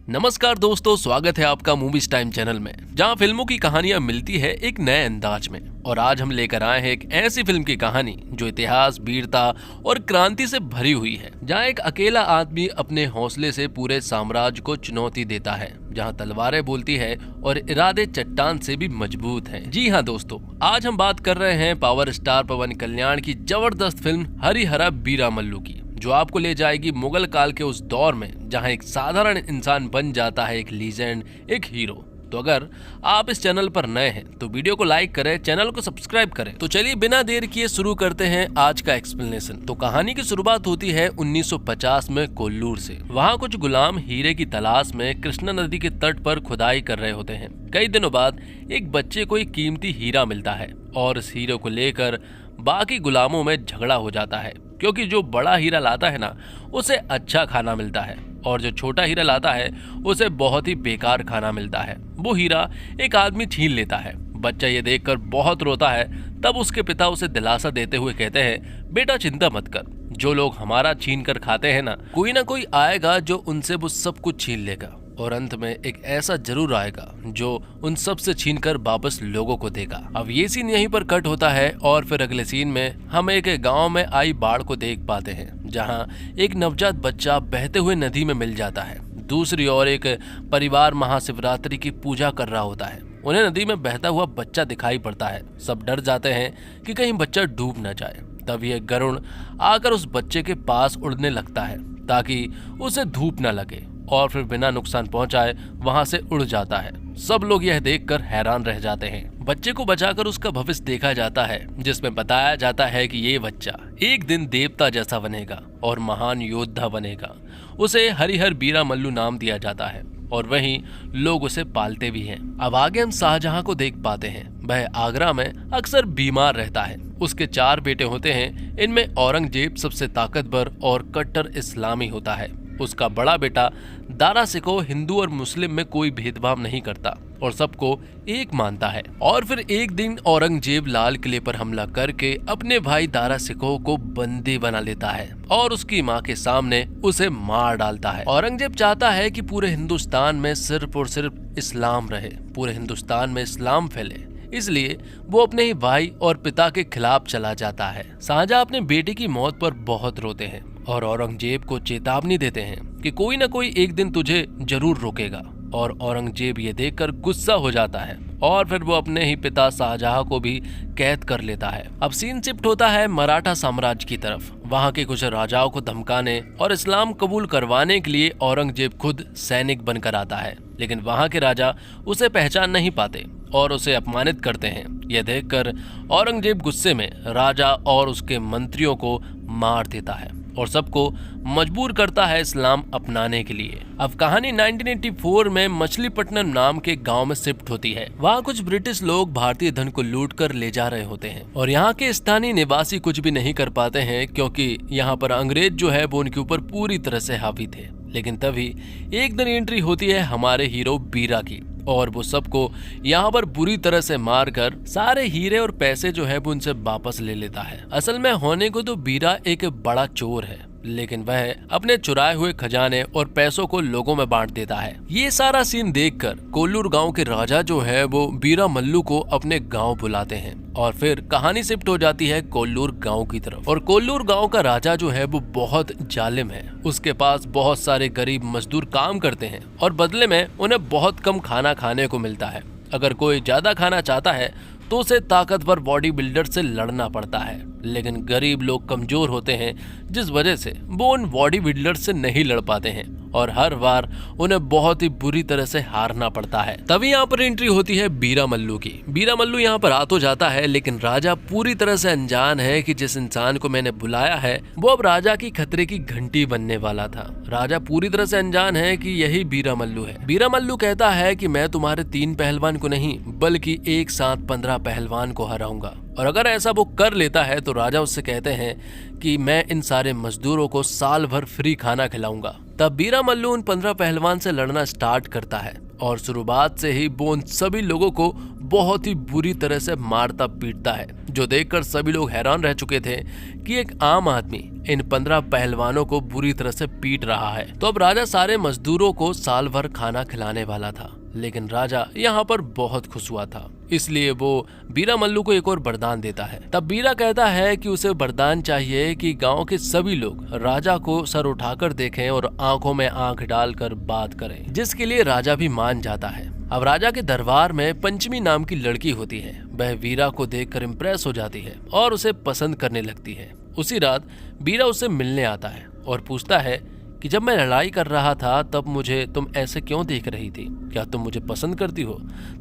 नमस्कार दोस्तों, स्वागत है आपका मूवीज टाइम चैनल में, जहां फिल्मों की कहानियां मिलती है एक नए अंदाज में। और आज हम लेकर आए हैं एक ऐसी फिल्म की कहानी जो इतिहास, वीरता और क्रांति से भरी हुई है, जहां एक अकेला आदमी अपने हौसले से पूरे साम्राज्य को चुनौती देता है, जहां तलवारें बोलती है और इरादे चट्टान से भी मजबूत हैं। जी हाँ दोस्तों, आज हम बात कर रहे हैं पावर स्टार पवन कल्याण की जबरदस्त फिल्म हरिहरा वीरामल्लू की, जो आपको ले जाएगी मुगल काल के उस दौर में जहां एक साधारण इंसान बन जाता है एक लीजेंड, एक हीरो। तो अगर आप इस चैनल पर नए हैं तो वीडियो को लाइक करें, चैनल को सब्सक्राइब करें। तो चलिए बिना देर किए शुरू करते हैं आज का एक्सप्लेनेशन। तो कहानी की शुरुआत होती है 1950 में कोल्लूर से। वहाँ कुछ गुलाम हीरे की तलाश में कृष्णा नदी के तट पर खुदाई कर रहे होते हैं। कई दिनों बाद एक बच्चे को एक कीमती हीरा मिलता है और इस हीरे को लेकर बाकी गुलामों में झगड़ा हो जाता है, क्योंकि जो बड़ा हीरा लाता है ना, उसे अच्छा खाना मिलता है और जो छोटा हीरा लाता है उसे बहुत ही बेकार खाना मिलता है। वो हीरा एक आदमी छीन लेता है। बच्चा ये देखकर बहुत रोता है। तब उसके पिता उसे दिलासा देते हुए कहते हैं, बेटा चिंता मत कर, जो लोग हमारा छीन कर खाते हैं ना कोई आएगा जो उनसे वो सब कुछ छीन लेगा, और अंत में एक ऐसा जरूर आएगा जो उन सब से छीन कर वापस लोगों को देगा। अब ये सीन यहीं पर कट होता है और फिर अगले सीन में हम एक गांव में आई बाढ़ को देख पाते हैं, जहां एक नवजात बच्चा बहते हुए नदी में मिल जाता है। दूसरी ओर एक परिवार महाशिवरात्रि की पूजा कर रहा होता है। उन्हें नदी में बहता हुआ बच्चा दिखाई पड़ता है। सब डर जाते हैं कि कहीं बच्चा डूब न जाए। तभी एक गरुड़ आकर उस बच्चे के पास उड़ने लगता है ताकि उसे धूप न लगे, और फिर बिना नुकसान पहुंचाए वहां से उड़ जाता है। सब लोग यह देखकर हैरान रह जाते हैं। बच्चे को बचाकर उसका भविष्य देखा जाता है, जिसमें बताया जाता है कि ये बच्चा एक दिन देवता जैसा बनेगा और महान योद्धा बनेगा। उसे हरिहर वीरामल्लू नाम दिया जाता है और वहीं लोग उसे पालते भी हैं। अब आगे हम शाहजहां को देख पाते हैं। वह आगरा में अक्सर बीमार रहता है। उसके 4 बेटे होते हैं। इनमें औरंगजेब सबसे ताकतवर और कट्टर इस्लामी होता है। उसका बड़ा बेटा दारा सिकोह हिंदू और मुस्लिम में कोई भेदभाव नहीं करता और सबको एक मानता है। और फिर एक दिन औरंगजेब लाल किले पर हमला करके अपने भाई दारा सिकोह को बंदी बना लेता है और उसकी मां के सामने उसे मार डालता है। औरंगजेब चाहता है कि पूरे हिंदुस्तान में सिर्फ और सिर्फ इस्लाम रहे, पूरे हिंदुस्तान में इस्लाम फैले, इसलिए वो अपने ही भाई और पिता के खिलाफ चला जाता है। शाहजहां अपने बेटे की मौत पर बहुत रोते हैं और औरंगजेब को चेतावनी देते हैं कि कोई न कोई एक दिन तुझे जरूर रोकेगा। और औरंगजेब ये देखकर गुस्सा हो जाता है और फिर वो अपने ही पिता शाहजहां को भी कैद कर लेता है। अब सीन शिफ्ट होता है मराठा साम्राज्य की तरफ। वहां के कुछ राजाओं को धमकाने और इस्लाम कबूल करवाने के लिए औरंगजेब खुद सैनिक बनकर आता है, लेकिन वहां के राजा उसे पहचान नहीं पाते और उसे अपमानित करते हैं। यह देखकर औरंगजेब गुस्से में राजा और उसके मंत्रियों को मार देता है और सबको मजबूर करता है इस्लाम अपनाने के लिए। अब कहानी 1984 में मछलीपट्टनम नाम के गांव में शिफ्ट होती है। वहां कुछ ब्रिटिश लोग भारतीय धन को लूट कर ले जा रहे होते हैं और यहाँ के स्थानीय निवासी कुछ भी नहीं कर पाते हैं, क्योंकि यहाँ पर अंग्रेज जो है वो उनके ऊपर पूरी तरह से हावी थे। लेकिन तभी एक दिन एंट्री होती है हमारे हीरो बीरा की, और वो सबको यहाँ पर बुरी तरह से मारकर सारे हीरे और पैसे जो है वो उनसे वापस ले लेता है। असल में होने को तो बीरा एक बड़ा चोर है, लेकिन वह अपने चुराए हुए खजाने और पैसों को लोगों में बांट देता है। ये सारा सीन देखकर कोल्लूर गांव के राजा जो है वो वीरामल्लू को अपने गांव बुलाते हैं और फिर कहानी शिफ्ट हो जाती है कोल्लूर गांव की तरफ। और कोल्लूर गांव का राजा जो है वो बहुत जालिम है। उसके पास बहुत सारे गरीब मजदूर काम करते हैं और बदले में उन्हें बहुत कम खाना खाने को मिलता है। अगर कोई ज्यादा खाना चाहता है तो उसे ताकतवर बॉडी बिल्डर से लड़ना पड़ता है, लेकिन गरीब लोग कमजोर होते हैं, जिस वजह से वो उन बॉडी बिल्डर से नहीं लड़ पाते हैं और हर बार उन्हें बहुत ही बुरी तरह से हारना पड़ता है। तभी यहाँ पर एंट्री होती है वीरामल्लू की। वीरामल्लू यहाँ पर आ तो जाता है, लेकिन राजा पूरी तरह से अनजान है कि जिस इंसान को मैंने बुलाया है वो अब राजा की खतरे की घंटी बनने वाला था। राजा पूरी तरह से अनजान है कि यही वीरामल्लू है। वीरामल्लू कहता है कि मैं तुम्हारे 3 पहलवान को नहीं बल्कि एक साथ 15 पहलवान को हराऊंगा, और अगर ऐसा वो कर लेता है तो राजा उससे कहते हैं कि मैं इन सारे मजदूरों को साल भर फ्री खाना खिलाऊंगा। तब वीरामल्लू उन 15 पहलवान से लड़ना स्टार्ट करता है और शुरुआत से ही वो उन सभी लोगों को बहुत ही बुरी तरह से मारता पीटता है, जो देखकर सभी लोग हैरान रह चुके थे कि एक आम आदमी इन 15 पहलवानों को बुरी तरह से पीट रहा है। तो अब राजा सारे मजदूरों को साल भर खाना खिलाने वाला था, लेकिन राजा यहाँ पर बहुत खुश हुआ था, इसलिए वो बीरा मल्लू को एक और वरदान देता है। तब बीरा कहता है कि उसे वरदान चाहिए कि गांव के सभी लोग राजा को सर उठाकर देखें और आंखों में आंख डालकर बात करें, जिसके लिए राजा भी मान जाता है। अब राजा के दरबार में पंचमी नाम की लड़की होती है। वह बीरा को देखकर इम्प्रेस हो जाती है और उसे पसंद करने लगती है। उसी रात बीरा उससे मिलने आता है और पूछता है कि जब मैं लड़ाई कर रहा था तब मुझे तुम ऐसे क्यों देख रही थी, क्या तुम मुझे पसंद करती हो?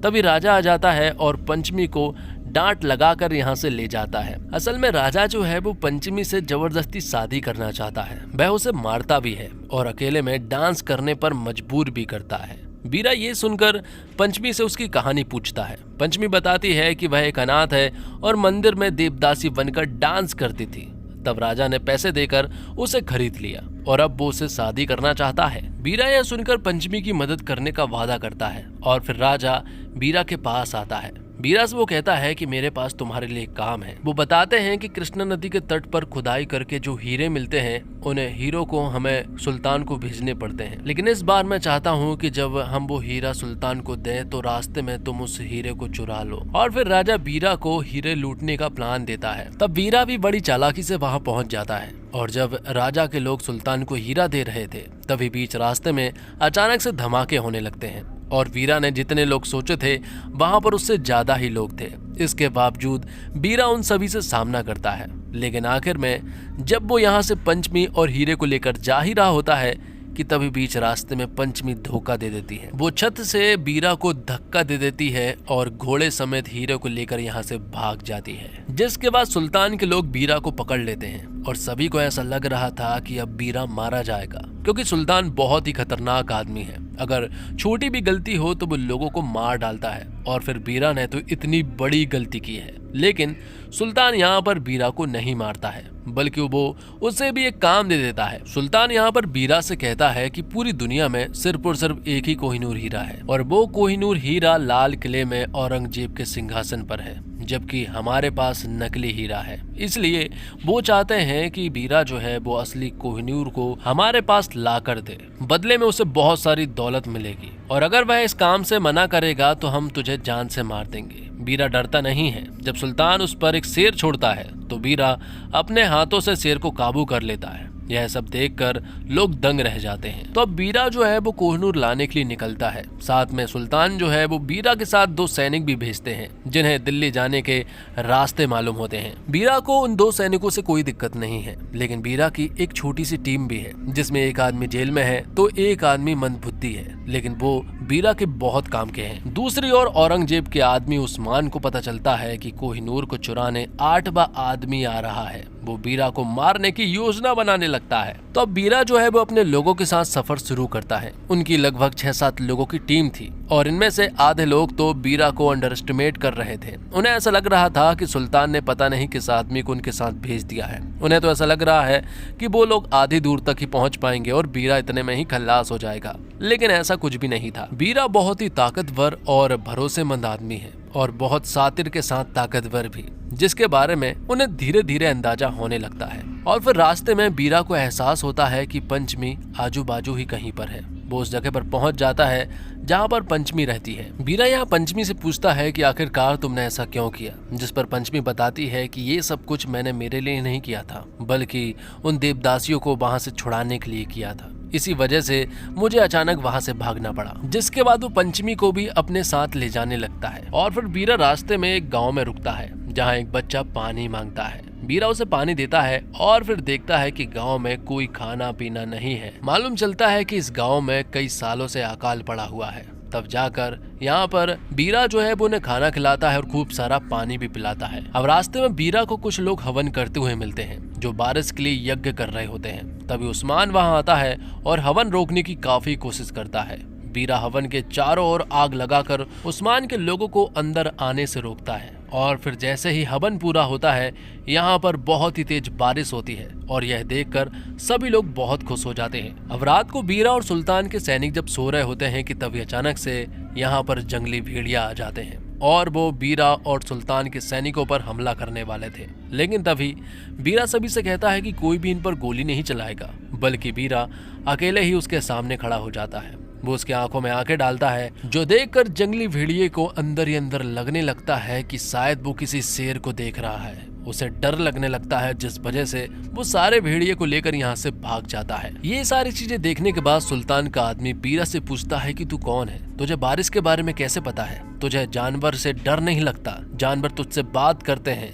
तभी राजा आ जाता है और पंचमी को डांट लगाकर यहाँ से ले जाता है। असल में राजा जो है वो पंचमी से जबरदस्ती शादी करना चाहता है। वह उसे मारता भी है और अकेले में डांस करने पर मजबूर भी करता है। बीरा ये सुनकर पंचमी से उसकी कहानी पूछता है। पंचमी बताती है कि वह एक अनाथ है और मंदिर में देवदासी बनकर डांस करती थी। तब राजा ने पैसे देकर उसे खरीद लिया और अब वो उसे शादी करना चाहता है। बीरा यह सुनकर पंचमी की मदद करने का वादा करता है और फिर राजा बीरा के पास आता है। बीरा से वो कहता है कि मेरे पास तुम्हारे लिए एक काम है। वो बताते हैं कि कृष्णा नदी के तट पर खुदाई करके जो हीरे मिलते हैं उन्हें हीरो को हमें सुल्तान को भेजने पड़ते हैं, लेकिन इस बार मैं चाहता हूँ कि जब हम वो हीरा सुल्तान को दें तो रास्ते में तुम उस हीरे को चुरा लो। और फिर राजा बीरा को हीरे लूटने का प्लान देता है। तब बीरा भी बड़ी चालाकी से वहाँ पहुँच जाता है और जब राजा के लोग सुल्तान को हीरा दे रहे थे तभी बीच रास्ते में अचानक से धमाके होने लगते हैं और बीरा ने जितने लोग सोचे थे वहां पर उससे ज्यादा ही लोग थे। इसके बावजूद बीरा उन सभी से सामना करता है, लेकिन आखिर में जब वो यहाँ से पंचमी और हीरे को लेकर जा ही रहा होता है कि तभी बीच रास्ते में पंचमी धोखा दे देती है। वो छत से बीरा को धक्का दे देती है और घोड़े समेत हीरे को लेकर यहाँ से भाग जाती है, जिसके बाद सुल्तान के लोग बीरा को पकड़ लेते हैं और सभी को ऐसा लग रहा था कि अब बीरा मारा जाएगा, क्योंकि सुल्तान बहुत ही खतरनाक आदमी है। अगर छोटी भी गलती हो तो वो लोगों को मार डालता है और फिर बीरा ने तो इतनी बड़ी गलती की है। लेकिन सुल्तान यहाँ पर बीरा को नहीं मारता है, बल्कि वो उसे भी एक काम दे देता है। सुल्तान यहाँ पर बीरा से कहता है कि पूरी दुनिया में सिर्फ और सिर्फ एक ही कोहिनूर हीरा है और वो कोहिनूर हीरा लाल किले में औरंगजेब के सिंहासन पर है, जबकि हमारे पास नकली हीरा है। इसलिए वो चाहते हैं कि बीरा जो है वो असली कोहिनूर को हमारे पास ला कर दे, बदले में उसे बहुत सारी दौलत मिलेगी और अगर वह इस काम से मना करेगा तो हम तुझे जान से मार देंगे। बीरा डरता नहीं है। जब सुल्तान उस पर एक शेर छोड़ता है तो बीरा अपने हाथों से शेर को काबू कर लेता है। यह सब देखकर लोग दंग रह जाते हैं। तो अब बीरा जो है वो कोहिनूर लाने के लिए निकलता है। साथ में सुल्तान जो है वो बीरा के साथ 2 सैनिक भी भेजते हैं, जिन्हें दिल्ली जाने के रास्ते मालूम होते हैं। बीरा को उन 2 सैनिकों से कोई दिक्कत नहीं है, लेकिन बीरा की एक छोटी सी टीम भी है, जिसमें एक आदमी जेल में है तो एक आदमी मंदबुद्धि है, लेकिन वो बीरा के बहुत काम के हैं। दूसरी ओर औरंगजेब के आदमी उस्मान को पता चलता है कि कोहिनूर को चुराने 8वां आदमी आ रहा है। वो बीरा को मारने की योजना बनाने लगता है। तो अब बीरा जो है वो अपने लोगों के साथ सफर शुरू करता है। उनकी लगभग 6-7 लोगों की टीम थी और इनमें से आधे लोग तो बीरा को अंडर एस्टिमेट कर रहे थे। उन्हें ऐसा लग रहा था कि सुल्तान ने पता नहीं किस आदमी को उनके साथ भेज दिया है। उन्हें तो ऐसा लग रहा है कि वो लोग आधी दूर तक ही पहुंच पाएंगे और बीरा इतने में ही खल्लास हो जाएगा, लेकिन ऐसा कुछ भी नहीं था। बीरा बहुत ही ताकतवर और भरोसेमंद आदमी है और बहुत सातिर के साथ ताकतवर भी, जिसके बारे में उन्हें धीरे धीरे अंदाजा होने लगता है। और फिर रास्ते में बीरा को एहसास होता है कि पंचमी आजू बाजू ही कहीं पर है। वो उस जगह पर पहुंच जाता है जहां पर पंचमी रहती है। बीरा यहाँ पंचमी से पूछता है कि आखिरकार तुमने ऐसा क्यों किया, जिस पर पंचमी बताती है कि ये सब कुछ मैंने मेरे लिए नहीं किया था, बल्कि उन देवदासियों को वहां से छुड़ाने के लिए किया था। इसी वजह से मुझे अचानक वहां से भागना पड़ा। जिसके बाद वो पंचमी को भी अपने साथ ले जाने लगता है। और फिर बीरा रास्ते में एक गांव में रुकता है जहां एक बच्चा पानी मांगता है। बीरा उसे पानी देता है और फिर देखता है कि गांव में कोई खाना पीना नहीं है। मालूम चलता है कि इस गांव में कई सालों से अकाल पड़ा हुआ है। तब जाकर यहाँ पर बीरा जो है वो उन्हें खाना खिलाता है और खूब सारा पानी भी पिलाता है। अब रास्ते में बीरा को कुछ लोग हवन करते हुए मिलते हैं, जो बारिश के लिए यज्ञ कर रहे होते हैं। तभी उस्मान वहाँ आता है और हवन रोकने की काफी कोशिश करता है। बीरा हवन के चारों ओर आग लगाकर उस्मान के लोगों को अंदर आने से रोकता है। और फिर जैसे ही हवन पूरा होता है, यहाँ पर बहुत ही तेज बारिश होती है और यह देखकर सभी लोग बहुत खुश हो जाते हैं। अब रात को बीरा और सुल्तान के सैनिक जब सो रहे होते हैं कि तभी अचानक से यहाँ पर जंगली भेड़िया आ जाते हैं और वो बीरा और सुल्तान के सैनिकों पर हमला करने वाले थे। लेकिन तभी बीरा सभी से कहता है कि कोई भी इन पर गोली नहीं चलाएगा, बल्कि बीरा अकेले ही उसके सामने खड़ा हो जाता है। वो उसके आंखों में आंखें डालता है, जो देखकर जंगली भेड़िए को अंदर ही अंदर लगने लगता है कि शायद वो किसी शेर को देख रहा है। उसे डर लगने लगता है, जिस वजह से वो सारे भेड़िए को लेकर यहाँ से भाग जाता है। ये सारी चीजें देखने के बाद सुल्तान का आदमी बीरा से पूछता है कि तू कौन है, तुझे बारिश के बारे में कैसे पता है, तुझे जानवर से डर नहीं लगता, जानवर तुझसे बात करते हैं,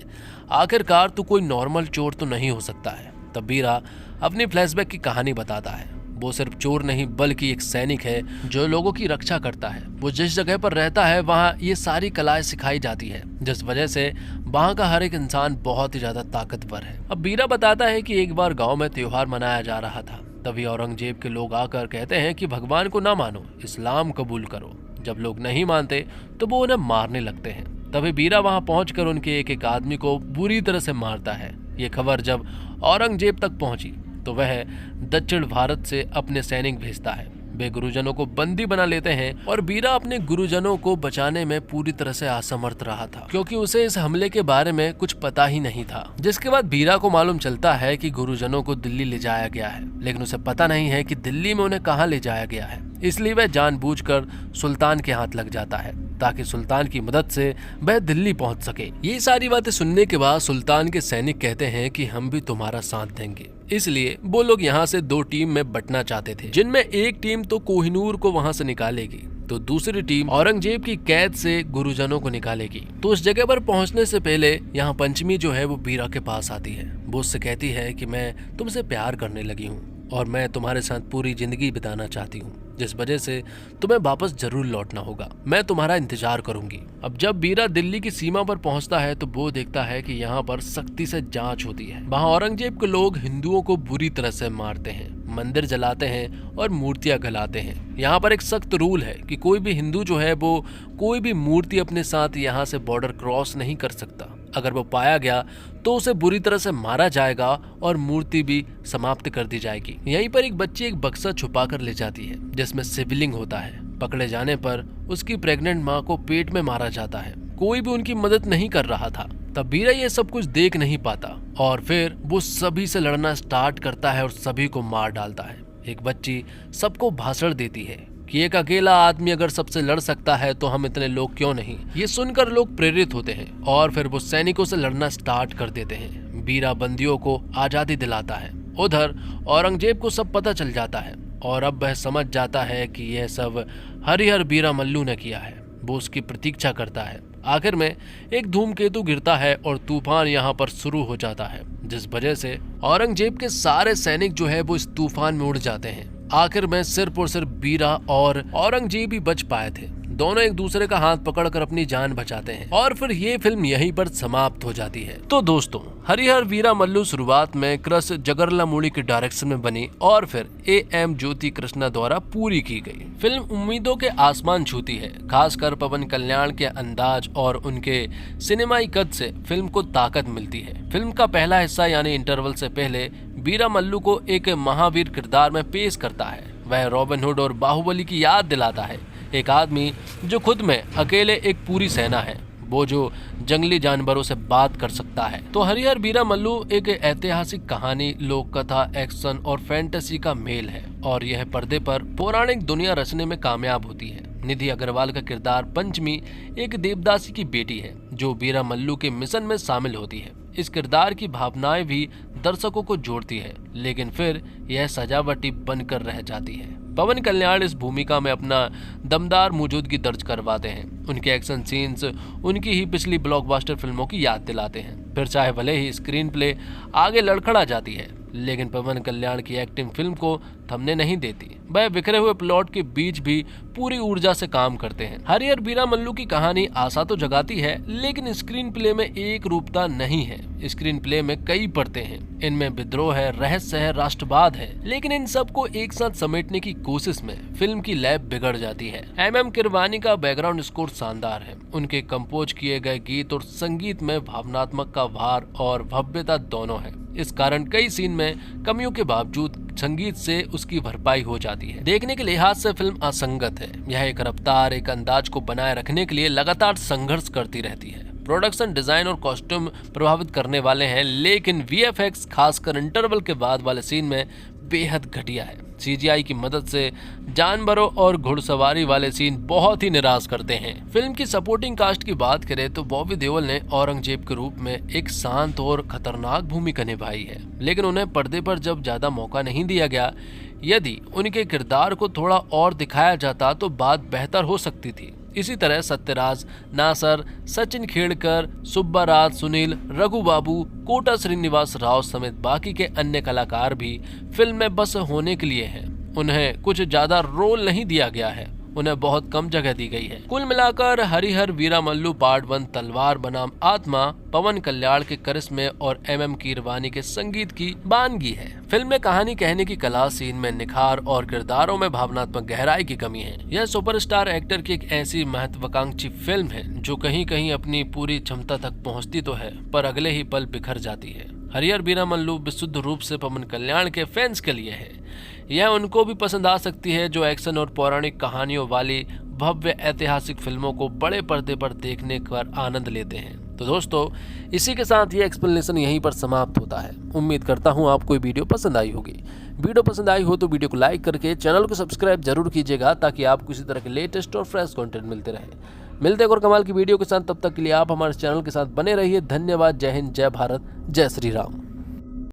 आखिरकार तू कोई नॉर्मल चोर तो नहीं हो सकता है। तब बीरा अपनी फ्लैशबैक की कहानी बताता है। वो सिर्फ चोर नहीं बल्कि एक सैनिक है जो लोगों की रक्षा करता है। वो जिस जगह पर रहता है वहाँ ये सारी कलाएं सिखाई जाती है, जिस वजह से वहाँ का हर एक इंसान बहुत ही ज्यादा ताकतवर है। अब बीरा बताता है कि एक बार गांव में त्योहार मनाया जा रहा था। तभी औरंगजेब के लोग आकर कहते हैं कि भगवान को ना मानो, इस्लाम कबूल करो। जब लोग नहीं मानते तो वो उन्हें मारने लगते हैं। तभी बीरा वहाँ पहुंचकर उनके एक एक आदमी को बुरी तरह से मारता है। ये खबर जब औरंगजेब तक पहुंची तो वह दक्षिण भारत से अपने सैनिक भेजता है। वे गुरुजनों को बंदी बना लेते हैं और बीरा अपने गुरुजनों को बचाने में पूरी तरह से असमर्थ रहा था, क्योंकि उसे इस हमले के बारे में कुछ पता ही नहीं था। जिसके बाद बीरा को मालूम चलता है कि गुरुजनों को दिल्ली ले जाया गया है, लेकिन उसे पता नहीं है कि दिल्ली में उन्हें कहाँ ले जाया गया है। इसलिए वह जानबूझकर सुल्तान के हाथ लग जाता है ताकि सुल्तान की मदद से वह दिल्ली पहुंच सके। ये सारी बातें सुनने के बाद सुल्तान के सैनिक कहते हैं कि हम भी तुम्हारा साथ देंगे। इसलिए वो लोग यहाँ से दो टीम में बंटना चाहते थे, जिनमें एक टीम तो कोहिनूर को वहाँ से निकालेगी तो दूसरी टीम औरंगजेब की कैद से गुरुजनों को निकालेगी। तो उस जगह पर पहुंचने से पहले यहाँ पंचमी जो है वो बीरा के पास आती है। वो उससे कहती है कि मैं तुमसे प्यार करने लगी हूँ और मैं तुम्हारे साथ पूरी जिंदगी बिताना चाहती हूँ, जिस वजह से तुम्हें वापस जरूर लौटना होगा। मैं तुम्हारा इंतजार करूंगी। अब जब बीरा दिल्ली की सीमा पर पहुंचता है तो वो देखता है कि यहाँ पर सख्ती से जांच होती है। वहाँ औरंगजेब के लोग हिंदुओं को बुरी तरह से मारते हैं, मंदिर जलाते हैं और मूर्तियां गलाते हैं। यहाँ पर एक सख्त रूल है कि कोई भी हिंदू जो है वो कोई भी मूर्ति अपने साथ यहाँ से बॉर्डर क्रॉस नहीं कर सकता। अगर वो पाया गया तो उसे बुरी तरह से मारा जाएगा और मूर्ति भी समाप्त कर दी जाएगी। यहीं पर एक बच्ची एक बक्सा छुपा कर ले जाती है जिसमें शिवलिंग होता है। पकड़े जाने पर उसकी प्रेग्नेंट माँ को पेट में मारा जाता है। कोई भी उनकी मदद नहीं कर रहा था। तब बीरा ये सब कुछ देख नहीं पाता और फिर वो सभी से लड़ना स्टार्ट करता है और सभी को मार डालता है। एक बच्ची सबको भाषण देती है कि एक अकेला आदमी अगर सबसे लड़ सकता है तो हम इतने लोग क्यों नहीं। ये सुनकर लोग प्रेरित होते हैं और फिर वो सैनिकों से लड़ना स्टार्ट कर देते हैं। बीरा बंदियों को आजादी दिलाता है। उधर औरंगजेब को सब पता चल जाता है और अब वह समझ जाता है कि यह सब हरिहर बीरा मल्लू ने किया है। वो उसकी प्रतीक्षा करता है। आखिर में एक धूमकेतु गिरता है और तूफान यहाँ पर शुरू हो जाता है, जिस वजह से औरंगजेब के सारे सैनिक जो है वो इस तूफान में उड़ जाते हैं। आखिर में सिर्फ और सिर्फ बीरा और औरंगजेब ही बच पाए थे। दोनों एक दूसरे का हाथ पकड़कर अपनी जान बचाते हैं और फिर ये फिल्म यहीं पर समाप्त हो जाती है। तो दोस्तों, हरिहर वीरा मल्लू शुरुआत में क्रस जगरलमूड़ी के डायरेक्शन में बनी और फिर A.M. ज्योति कृष्णा द्वारा पूरी की गई। फिल्म उम्मीदों के आसमान छूती है। खासकर पवन कल्याण के अंदाज और उनके सिनेमाई कद से फिल्म को ताकत मिलती है। फिल्म का पहला हिस्सा यानी इंटरवल से पहले वीरा मल्लू को एक महावीर किरदार में पेश करता है। वह रॉबिन हुड और बाहुबली की याद दिलाता है। एक आदमी जो खुद में अकेले एक पूरी सेना है, वो जो जंगली जानवरों से बात कर सकता है। तो हरिहर वीरा मल्लू एक ऐतिहासिक कहानी, लोक कथा, एक्शन और फैंटेसी का मेल है और यह पर्दे पर पौराणिक दुनिया रचने में कामयाब होती है। निधि अग्रवाल का किरदार पंचमी एक देवदासी की बेटी है जो वीरा मल्लू के मिशन में शामिल होती है। इस किरदार की भावनाएं भी दर्शकों को जोड़ती है, लेकिन फिर यह सजावटी बनकर रह जाती है। पवन कल्याण इस भूमिका में अपना दमदार मौजूदगी दर्ज करवाते हैं। उनके एक्शन सीन्स उनकी ही पिछली ब्लॉकबस्टर फिल्मों की याद दिलाते हैं। फिर चाहे भले ही स्क्रीन प्ले आगे लड़खड़ा जाती है, लेकिन पवन कल्याण की एक्टिंग फिल्म को थमने नहीं देती। वह बिखरे हुए प्लॉट के बीच भी पूरी ऊर्जा से काम करते हैं। हरिहर वीरा मल्लू की कहानी आशा तो जगाती है, लेकिन स्क्रीन प्ले में एक रूपता नहीं है। स्क्रीन प्ले में कई परतें हैं। इनमें विद्रोह है, रहस्य है, राष्ट्रवाद है, लेकिन इन सबको एक साथ समेटने की कोशिश में फिल्म की लैब बिगड़ जाती है। MM किरवानी का बैकग्राउंड स्कोर शानदार है। उनके कंपोज किए गए गीत और संगीत में भावनात्मक का भार और भव्यता दोनों है। इस कारण कई सीन में कमियों के बावजूद संगीत से उसकी भरपाई हो जाती है। देखने के लिहाज से फिल्म असंगत है। यह एक रफ्तार, एक अंदाज को बनाए रखने के लिए लगातार संघर्ष करती रहती है। प्रोडक्शन डिजाइन और कॉस्ट्यूम प्रभावित करने वाले हैं, लेकिन वीएफएक्स खासकर इंटरवल के बाद वाले सीन में बेहद घटिया है। सीजीआई की मदद से जानवरों और घुड़सवारी वाले सीन बहुत ही निराश करते हैं। फिल्म की सपोर्टिंग कास्ट की बात करें तो बॉबी देओल ने औरंगजेब के रूप में एक शांत और खतरनाक भूमिका निभाई है, लेकिन उन्हें पर्दे पर जब ज्यादा मौका नहीं दिया गया। यदि उनके किरदार को थोड़ा और दिखाया जाता तो बात बेहतर हो सकती थी। इसी तरह सत्यराज, नासर, सचिन खेड़कर, सुब्बा राज, सुनील, रघु बाबू, कोटा श्रीनिवास राव समेत बाकी के अन्य कलाकार भी फिल्म में बस होने के लिए हैं। उन्हें कुछ ज्यादा रोल नहीं दिया गया है, उन्हें बहुत कम जगह दी गई है। कुल मिलाकर हरिहर वीरामल्लू पार्ट 1 तलवार बनाम आत्मा पवन कल्याण के करिश्मे और MM कीरवानी के संगीत की बानगी है। फिल्म में कहानी कहने की कला, सीन में निखार और किरदारों में भावनात्मक गहराई की कमी है। यह सुपरस्टार एक्टर की एक ऐसी महत्वाकांक्षी फिल्म है जो कहीं कहीं अपनी पूरी क्षमता तक पहुंचती तो है, पर अगले ही पल बिखर जाती है। हरिहर वीरामल्लू विशुद्ध रूप से पवन कल्याण के फैंस के लिए है। यह उनको भी पसंद आ सकती है जो एक्शन और पौराणिक कहानियों वाली भव्य ऐतिहासिक फिल्मों को बड़े पर्दे पर देखने का आनंद लेते हैं। तो दोस्तों, इसी के साथ ये एक्सप्लेनेशन यहीं पर समाप्त होता है। उम्मीद करता हूँ आपको ये वीडियो पसंद आई होगी। वीडियो पसंद आई हो तो वीडियो को लाइक करके चैनल को सब्सक्राइब जरूर कीजिएगा, ताकि आपको इसी तरह के लेटेस्ट और फ्रेश कंटेंट मिलते रहे। मिलते हैं और कमाल की वीडियो के साथ, तब तक के लिए आप हमारे चैनल के साथ बने रहिए। धन्यवाद। जय हिंद, जय भारत, जय श्री राम।